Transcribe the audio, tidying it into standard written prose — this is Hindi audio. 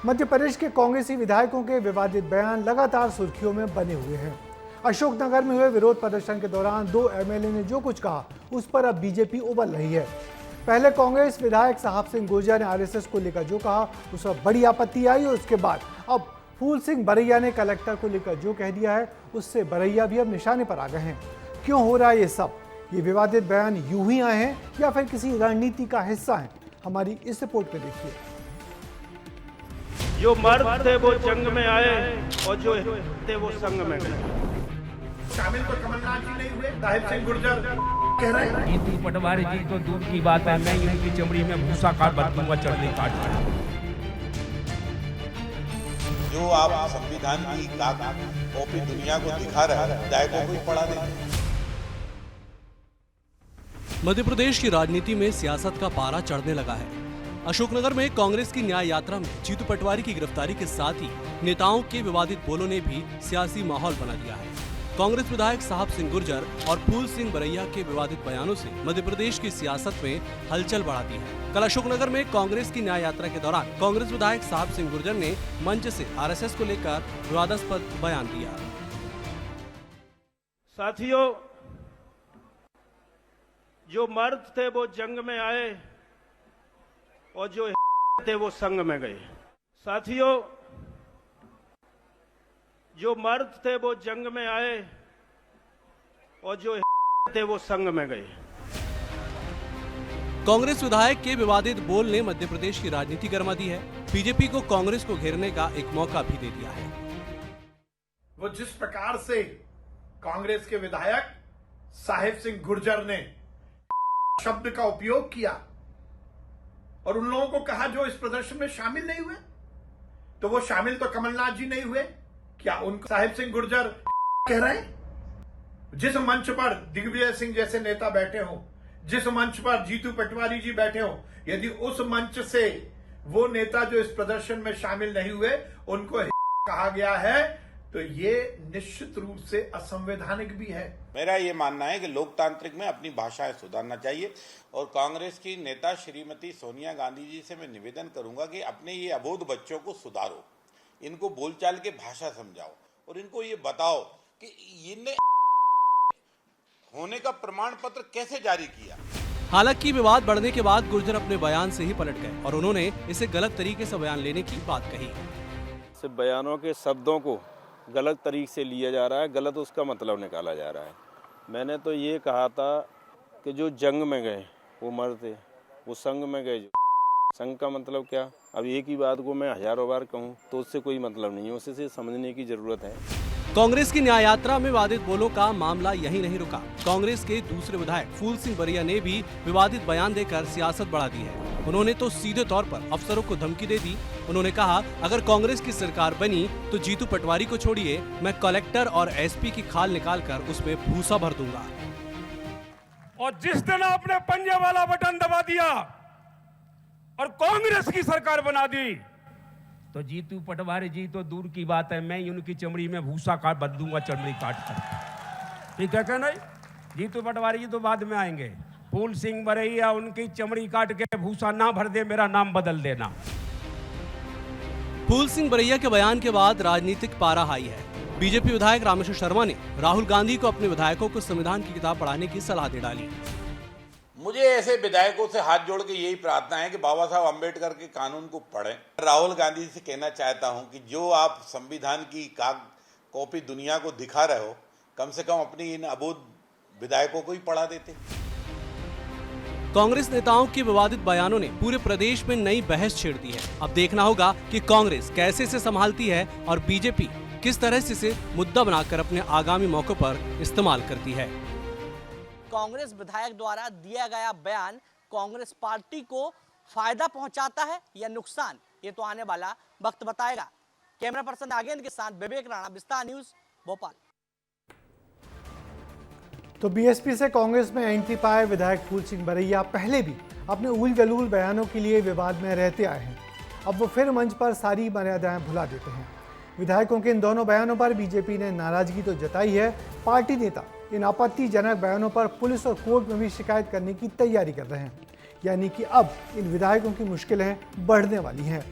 मध्य प्रदेश के कांग्रेसी विधायकों के विवादित बयान लगातार सुर्खियों में बने हुए हैं। अशोकनगर में हुए विरोध प्रदर्शन के दौरान 2 एमएलए ने जो कुछ कहा उस पर अब बीजेपी उबल रही है। पहले कांग्रेस विधायक साहब सिंह गुर्जर ने आरएसएस को लेकर जो कहा उस पर बड़ी आपत्ति आई और उसके बाद अब फूल सिंह बरैया ने कलेक्टर को लेकर जो कह दिया है उससे बरैया भी अब निशाने पर आ गए हैं। क्यों हो रहा है ये सब? ये विवादित बयान यूं ही आए हैं या फिर किसी रणनीति का हिस्सा हैं? हमारी इस रिपोर्ट में देखिए। जो मर्द थे वो जंग में आए और जो थे वो संग में गए। शामिल तो कमलनाथ जी नहीं हुए, साहिब सिंह गुर्जर कह रहे हैं। जीतू पटवारी जी तो दूर की बात है, मैं इनकी चमड़ी में भूसा काट बदलूंगा, चढ़ने काट। जो आप संविधान की कॉपी दुनिया को दिखा रहे हैं, विधायकों को पढ़ा दें। मध्य प्रदेश की राजनीति में सियासत का पारा चढ़ने लगा है। अशोकनगर में कांग्रेस की न्याय यात्रा में जीतू पटवारी की गिरफ्तारी के साथ ही नेताओं के विवादित बोलों ने भी सियासी माहौल बना दिया है। कांग्रेस विधायक साहब सिंह गुर्जर और फूल सिंह बरैया के विवादित बयानों से मध्य प्रदेश की सियासत में हलचल बढ़ा दी है। कल अशोकनगर में कांग्रेस की न्याय यात्रा के दौरान कांग्रेस विधायक साहब सिंह गुर्जर ने मंच से आरएसएस को लेकर विवादास्पद बयान दिया। साथियों, जो मर्द थे वो जंग में आए और जो थे वो संग में गए। साथियों, जो मर्द थे वो जंग में आए और जो थे वो संग में गए। कांग्रेस विधायक के विवादित बोल ने मध्य प्रदेश की राजनीति गरमा दी है। बीजेपी को कांग्रेस को घेरने का एक मौका भी दे दिया है। वो जिस प्रकार से कांग्रेस के विधायक साहिब सिंह गुर्जर ने शब्द का उपयोग किया और उन लोगों को कहा जो इस प्रदर्शन में शामिल नहीं हुए, तो वो शामिल तो कमलनाथ जी नहीं हुए, क्या उनको साहिब सिंह गुर्जर कह रहे हैं? जिस मंच पर दिग्विजय सिंह जैसे नेता बैठे हों, जिस मंच पर जीतू पटवारी जी बैठे हों, यदि उस मंच से वो नेता जो इस प्रदर्शन में शामिल नहीं हुए उनको कहा गया है, तो ये निश्चित रूप से असंवैधानिक भी है। मेरा ये मानना है कि लोकतांत्रिक में अपनी भाषाएं सुधारना चाहिए और कांग्रेस की नेता श्रीमती सोनिया गांधी जी से मैं निवेदन करूंगा कि अपने ये अबोध बच्चों को सुधारो, इनको बोलचाल के भाषा समझाओ और इनको ये बताओ कि इन्हें होने का प्रमाण पत्र कैसे जारी किया। हालांकि विवाद बढ़ने के बाद गुर्जर अपने बयान से ही पलट गए और उन्होंने इसे गलत तरीके से बयान लेने की बात कही। सिर्फ बयानों के शब्दों को गलत तरीके से लिया जा रहा है, गलत उसका मतलब निकाला जा रहा है। मैंने तो ये कहा था कि जो जंग में गए वो मर्द थे, वो संग में गए। संग का मतलब क्या? अब एक ही बात को मैं हजारों बार कहूँ तो उससे कोई मतलब नहीं है, उसे समझने की जरूरत है। कांग्रेस की न्याय यात्रा में विवादित बोलों का मामला यही नहीं रुका। कांग्रेस के दूसरे विधायक फूल सिंह बरैया ने भी विवादित बयान देकर सियासत बढ़ा दी है। उन्होंने तो सीधे तौर पर अफसरों को धमकी दे दी। उन्होंने कहा, अगर कांग्रेस की सरकार बनी तो जीतू पटवारी को छोड़िए, मैं कलेक्टर और एसपी की खाल निकालकर उसमें भूसा भर दूंगा। और जिस दिन आपने पंजे वाला बटन दबा दिया और कांग्रेस की सरकार बना दी, तो जीतू पटवारी जी तो दूर की बात है, मैं उनकी चमड़ी में भूसा काट बदलूंगा, चमड़ी काट कर। ठीक है क्या? नहीं, जीतू पटवारी जी तो बाद में आएंगे। फूल सिंह बरैया उनकी चमड़ी काट के भूसा ना भर दे, मेरा नाम बदल देना। फूल सिंह बरैया के बयान के बाद राजनीतिक पारा हाई है। बीजेपी विधायक रामेश्वर शर्मा ने राहुल गांधी को अपने विधायकों को संविधान की किताब पढ़ाने की सलाह दे डाली। मुझे ऐसे विधायकों से हाथ जोड़ के यही प्रार्थना है कि बाबा साहब अम्बेडकर के कानून को पढ़ें। राहुल गांधी से कहना चाहता हूं कि जो आप संविधान की कॉपी दुनिया को दिखा रहे हो, कम से कम अपनी इन अबोध विधायकों को ही पढ़ा देते। कांग्रेस नेताओं के विवादित बयानों ने पूरे प्रदेश में नई बहस छेड़ दी है। अब देखना होगा कि कांग्रेस कैसे इसे संभालती है और बीजेपी किस तरह से इसे मुद्दा बनाकर अपने आगामी मौकों पर इस्तेमाल करती है। कांग्रेस विधायक द्वारा दिया गया बयान कांग्रेस पार्टी को फायदा पहुंचाता है या नुकसान, ये तो आने वाला वक्त बताएगा। कैमरा पर्सन नागेंद्र के साथ विवेक राणा, विस्तार न्यूज, भोपाल। तो बीएसपी से कांग्रेस में एंट्री पाए विधायक फूल सिंह बरैया पहले भी अपने उल जलूल बयानों के लिए विवाद में रहते आए हैं। अब वो फिर मंच पर सारी मर्यादाएं भुला देते हैं। विधायकों के इन दोनों बयानों पर बीजेपी ने नाराजगी तो जताई है। पार्टी नेता इन आपत्तिजनक बयानों पर पुलिस और कोर्ट में भी शिकायत करने की तैयारी कर रहे हैं। यानी कि अब इन विधायकों की मुश्किलें बढ़ने वाली हैं।